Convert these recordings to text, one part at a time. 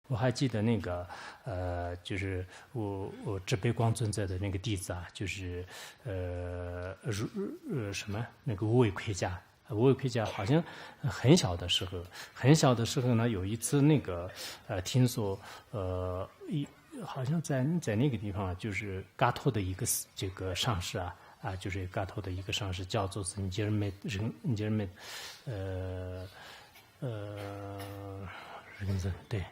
我还记得那个就是我智悲光尊者的那个弟子啊，就是什么那个无为盔甲。无为盔甲好像很小的时候呢，有一次那个听说好像在那个地方，就是嘎托的一个这个上师就是嘎托的一个上师，叫做是尼吉尔梅仁增，对。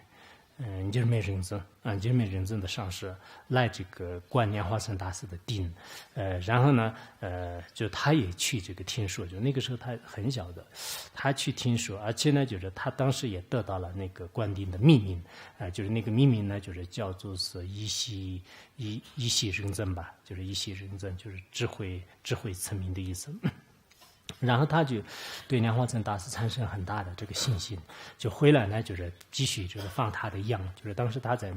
你就是没认真你就是没认真的上师来这个观莲花生大师的定，然后呢，就他也去这个听说，就那个时候他很小的，他去听说，而且呢，就是他当时也得到了那个灌顶的命名，就是那个命名呢，就是叫做是一系认真吧，就是一系认真，就是智慧成名的意思。然后他就对莲花生大师产生很大的这个信心，就回来呢，就是继续就是放他的羊，就是当时他在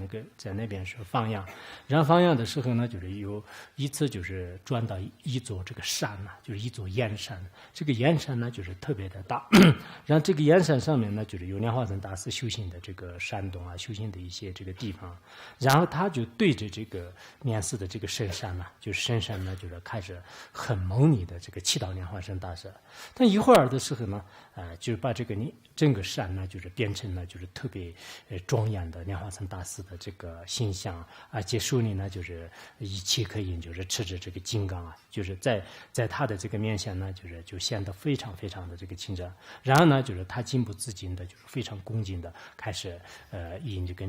那边是放羊，然后放羊的时候呢，就是有一次就是转到一座这个山就是一座岩山，这个岩山呢就是特别的大，然后这个岩山上面呢就是有莲花生大师修行的这个山洞修行的一些这个地方，然后他就对着这个莲寺的这个深山就是深山呢就是开始很猛烈的这个祈祷莲花生大师。但一会儿的时候呢，就把这个整个山呢，就是变成了就是特别庄严的莲花生大师的这个形象，而且手里呢就是一气可饮，就是持着这个金刚就是在他的这个面前呢，就显得非常非常的这个清澈。然后呢，就是他情不自禁的，就是非常恭敬的开始以这个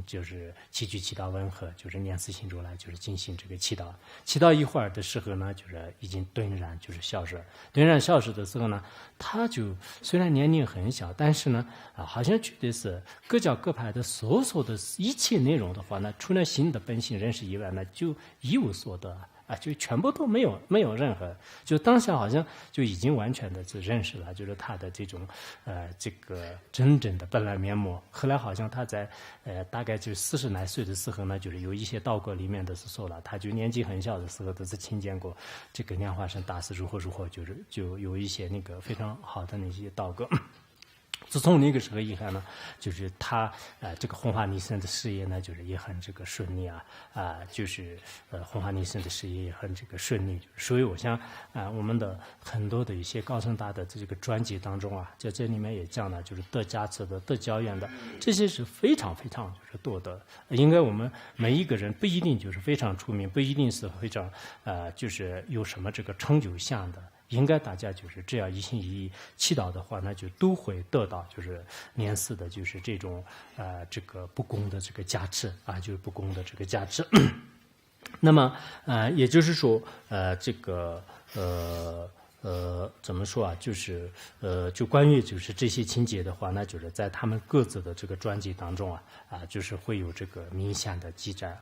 就是七句祈祷文和就是念思心如来，就是进行这个祈祷。祈祷一会儿的时候呢，就是已经顿然就是消失，顿然消失的时候呢，他就虽然年龄很小，但是呢，好像觉得是各教各派的所有的一切内容的话呢，除了心的本性认识以外呢，就一无所得就全部都没有任何，就当下好像就已经完全的就认识了，就是他的这种这个真正的本来面目。后来好像他在大概就40来岁的时候呢，就是有一些道歌里面的是说了，他就年纪很小的时候都是亲见过这个莲花生大师如何，就有一些那个非常好的那些道歌。自从那个时候以后呢，就是他这个弘法利生的事业呢，就是也很这个顺利就是弘法利生的事业也很这个顺利。所以我想我们的很多的一些高僧大德这个专辑当中在这里面也讲了，就是得加持的、得教愿的，这些是非常非常就是多的。应该我们每一个人不一定就是非常出名，不一定是非常就是有什么这个成就相的。应该大家就是这样一心一意祈祷的话，那就都会得到就是莲寺的就是这种这个不公的这个加持就是不公的这个加持。那么也就是说这个怎么说就是就关于就是这些情节的话，那就是在他们各自的这个专辑当中就是会有这个明显的记载。